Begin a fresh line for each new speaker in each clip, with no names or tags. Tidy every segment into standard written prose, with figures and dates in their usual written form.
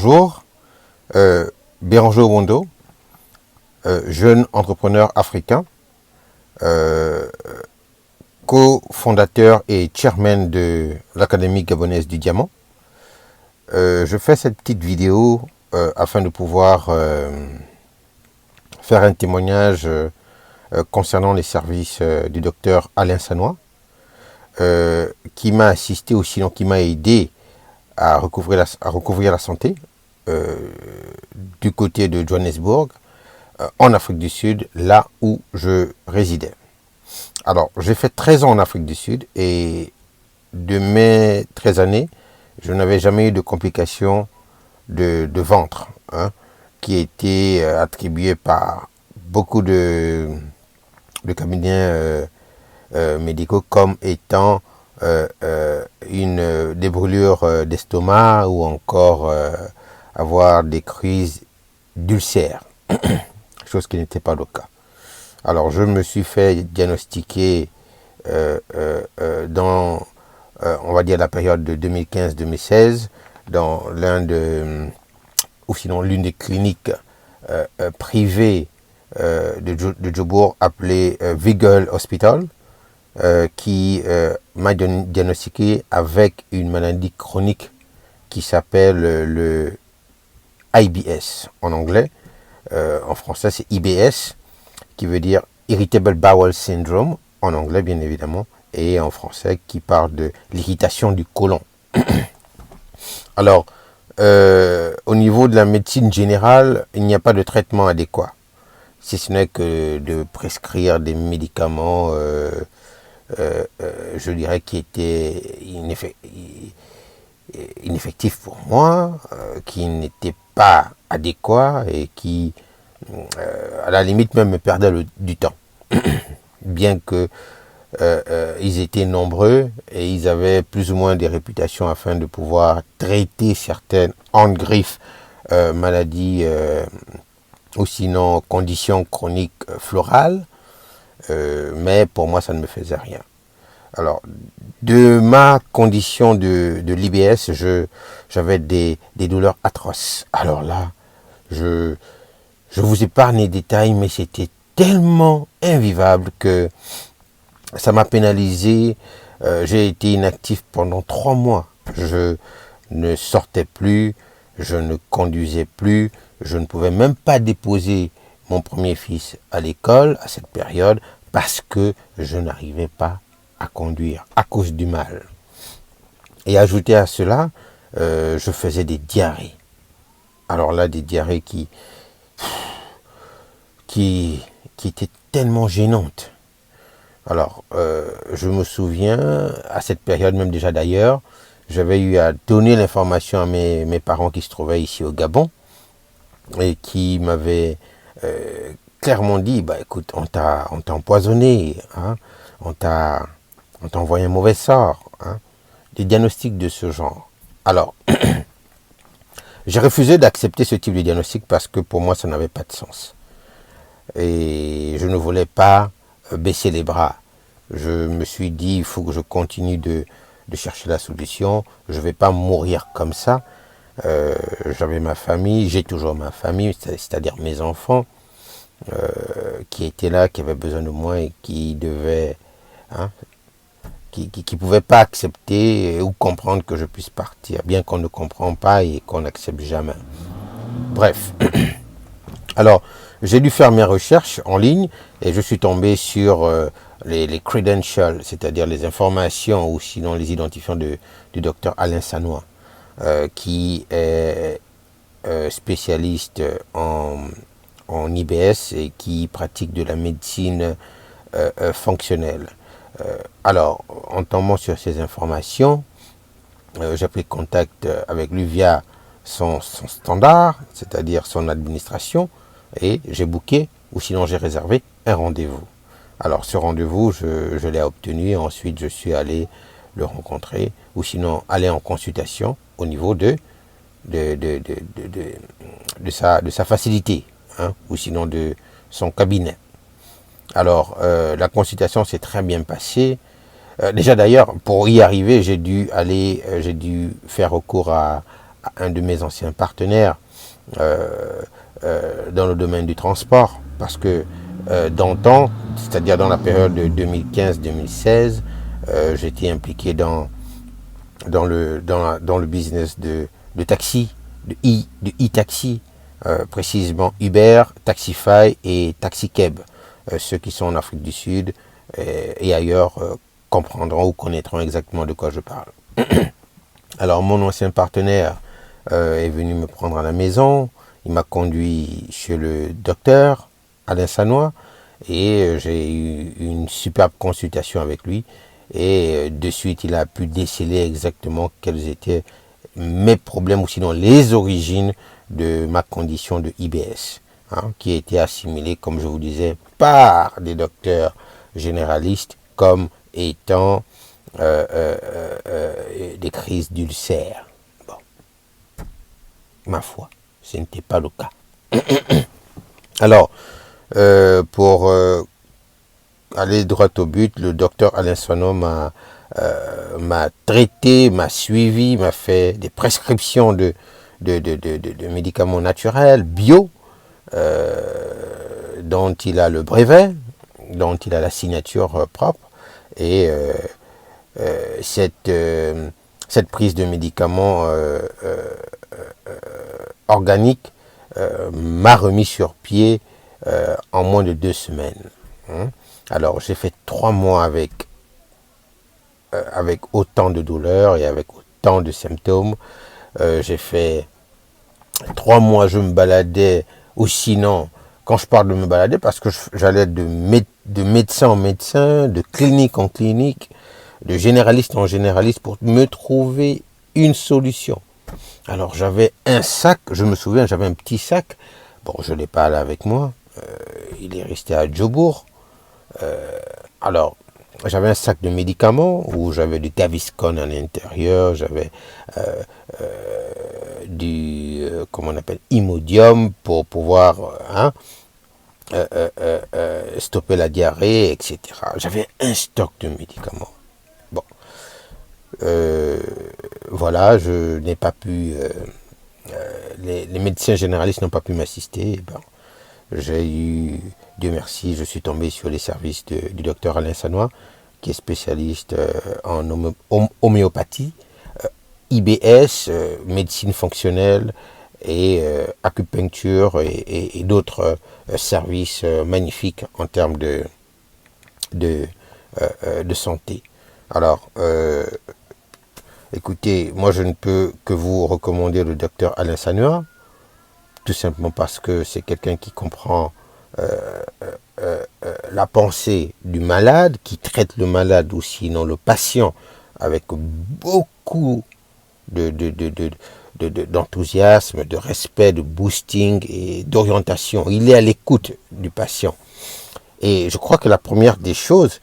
Bonjour, Béranger Owondo, jeune entrepreneur africain, cofondateur et chairman de l'Académie gabonaise du diamant. Je fais cette petite vidéo afin de pouvoir faire un témoignage concernant les services du docteur Alain Sanois, qui m'a assisté ou sinon qui m'a aidé à recouvrir la santé du côté de Johannesburg, en Afrique du Sud, là où je résidais. Alors, j'ai fait 13 ans en Afrique du Sud et de mes 13 années, je n'avais jamais eu de complications de ventre, qui étaient attribuées par beaucoup de cabinets médicaux comme étant des brûlures d'estomac ou encore avoir des crises d'ulcères, chose qui n'était pas le cas. Alors je me suis fait diagnostiquer dans, on va dire, la période de 2015-2016 dans l'une des cliniques privées de Joburg appelée Vigel Hospital, qui m'a diagnostiqué avec une maladie chronique qui s'appelle le IBS en anglais. En français, c'est IBS, qui veut dire Irritable Bowel Syndrome, en anglais bien évidemment, et en français qui parle de l'irritation du côlon. Alors, au niveau de la médecine générale, il n'y a pas de traitement adéquat, si ce n'est que de prescrire des médicaments, je dirais, qui étaient ineffectifs pour moi, qui n'étaient pas adéquats et qui, à la limite, même me perdaient du temps. Bien que ils étaient nombreux et ils avaient plus ou moins des réputations afin de pouvoir traiter certaines griffes, maladies ou sinon conditions chroniques florales, mais pour moi ça ne me faisait rien. Alors, de ma condition de l'IBS, j'avais des douleurs atroces. Alors là, je vous épargne les détails, mais c'était tellement invivable que ça m'a pénalisé. J'ai été inactif pendant 3 mois. Je ne sortais plus, je ne conduisais plus, je ne pouvais même pas déposer mon premier fils à l'école à cette période parce que je n'arrivais pas à conduire à cause du mal. Et ajouté à cela, je faisais des diarrhées. Alors là, des diarrhées qui étaient tellement gênantes. Alors, je me souviens, à cette période même déjà d'ailleurs, j'avais eu à donner l'information à mes parents qui se trouvaient ici au Gabon et qui m'avaient clairement dit, bah écoute, on t'a empoisonné, on t'a envoyé un mauvais sort, des diagnostics de ce genre. Alors, j'ai refusé d'accepter ce type de diagnostic parce que pour moi, ça n'avait pas de sens. Et je ne voulais pas baisser les bras. Je me suis dit, il faut que je continue de chercher la solution. Je ne vais pas mourir comme ça. J'avais ma famille, j'ai toujours ma famille, c'est-à-dire mes enfants, qui étaient là, qui avaient besoin de moi et qui devaient... qui pouvaient pas accepter ou comprendre que je puisse partir, bien qu'on ne comprend pas et qu'on n'accepte jamais. Bref. Alors, j'ai dû faire mes recherches en ligne et je suis tombé sur les credentials, c'est-à-dire les informations ou sinon les identifiants du docteur Alain Sanois, qui est spécialiste en IBS et qui pratique de la médecine fonctionnelle. Alors, en tombant sur ces informations, j'ai pris contact avec lui via son standard, c'est-à-dire son administration, et j'ai booké, ou sinon j'ai réservé un rendez-vous. Alors ce rendez-vous, je l'ai obtenu et ensuite je suis allé le rencontrer, ou sinon aller en consultation au niveau de sa facilité, ou sinon de son cabinet. Alors, la consultation s'est très bien passée. Déjà d'ailleurs, pour y arriver, j'ai dû faire recours à un de mes anciens partenaires dans le domaine du transport, parce que d'antan, c'est-à-dire dans la période de 2015-2016, j'étais impliqué dans le business de taxi, de e-taxi, précisément Uber, Taxify et TaxiCab. Ceux qui sont en Afrique du Sud et ailleurs comprendront ou connaîtront exactement de quoi je parle. Alors mon ancien partenaire est venu me prendre à la maison, il m'a conduit chez le docteur Alain Sanois et j'ai eu une superbe consultation avec lui et de suite il a pu déceler exactement quels étaient mes problèmes ou sinon les origines de ma condition de IBS, hein, qui a été assimilée, comme je vous disais, par des docteurs généralistes comme étant des crises d'ulcères. Bon, ma foi, ce n'était pas le cas. Alors, pour aller droit au but, le docteur Alain Sanois m'a traité, m'a suivi, m'a fait des prescriptions de médicaments naturels, bio, dont il a le brevet, dont il a la signature propre. Et cette prise de médicaments organiques m'a remis sur pied en moins de 2 semaines. Alors j'ai fait 3 mois avec autant de douleurs et avec autant de symptômes. J'ai fait 3 mois, je me baladais, ou sinon, quand je parle de me balader, parce que j'allais de médecin en médecin, de clinique en clinique, de généraliste en généraliste pour me trouver une solution. Alors j'avais un sac, je me souviens, j'avais un petit sac, bon je ne l'ai pas là avec moi, il est resté à Djobourg. Alors j'avais un sac de médicaments où j'avais du Gaviscon à l'intérieur, j'avais du comment on appelle, Imodium pour pouvoir stopper la diarrhée, etc. J'avais un stock de médicaments. Bon, voilà, je n'ai pas pu, les médecins généralistes n'ont pas pu m'assister. Bon, j'ai eu, Dieu merci, je suis tombé sur les services du docteur Alain Sanois, qui est spécialiste en homéopathie, IBS, médecine fonctionnelle et acupuncture et d'autres services magnifiques en termes de santé. Alors, écoutez, moi je ne peux que vous recommander le docteur Alain Sanois, tout simplement parce que c'est quelqu'un qui comprend la pensée du malade, qui traite le malade ou sinon le patient avec beaucoup d'enthousiasme, de respect, de boosting et d'orientation. Il est à l'écoute du patient. Et je crois que la première des choses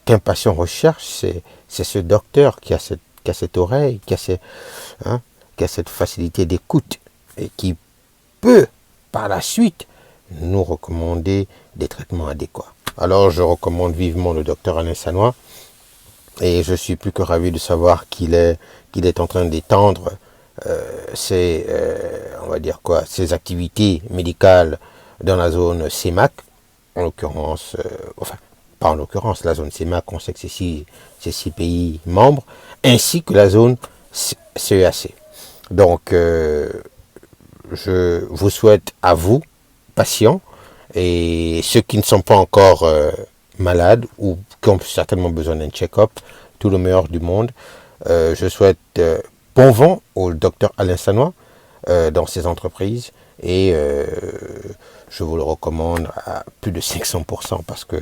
qu'un patient recherche, c'est ce docteur qui a cette oreille, qui a cette facilité d'écoute et qui peut, par la suite, nous recommander des traitements adéquats. Alors, je recommande vivement le docteur Alain Sanois et je suis plus que ravi de savoir qu'il est en train d'étendre ses activités médicales dans la zone CEMAC, en l'occurrence, pas en l'occurrence, la zone CEMAC, on sait que c'est 6 pays membres, ainsi que la zone CEAC. Donc, je vous souhaite à vous, patients, et ceux qui ne sont pas encore malades ou qui ont certainement besoin d'un check-up, tout le meilleur du monde. Je souhaite bon vent au docteur Alain Sanois dans ses entreprises et je vous le recommande à plus de 500% parce que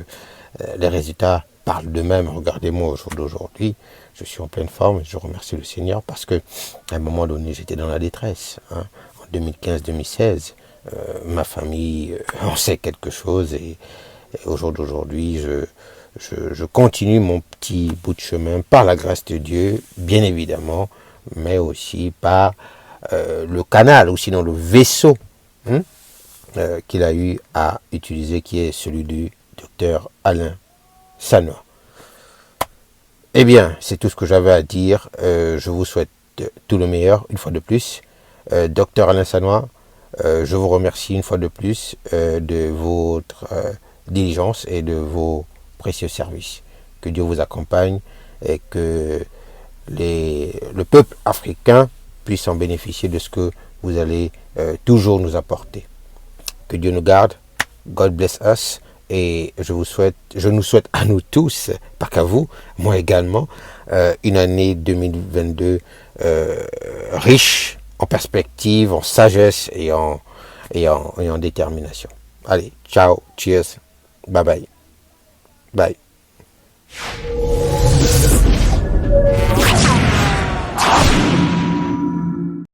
les résultats parlent d'eux-mêmes. Regardez-moi au jour d'aujourd'hui, je suis en pleine forme et je remercie le Seigneur parce que à un moment donné j'étais dans la détresse. En 2015-2016, ma famille en sait quelque chose et au jour d'aujourd'hui je continue mon petit bout de chemin par la grâce de Dieu, bien évidemment, mais aussi par le canal ou sinon le vaisseau qu'il a eu à utiliser, qui est celui du docteur Alain Sanois. Eh bien, c'est tout ce que j'avais à dire. Je vous souhaite tout le meilleur, une fois de plus. Docteur Alain Sanois, je vous remercie une fois de plus de votre diligence et de vos précieux services. Que Dieu vous accompagne et que le peuple africain puisse en bénéficier de ce que vous allez toujours nous apporter. Que Dieu nous garde. God bless us. Et je nous souhaite à nous tous, pas qu'à vous, moi également, une année 2022 riche en perspective, en sagesse et en détermination. Allez, ciao, cheers, bye bye. Bye.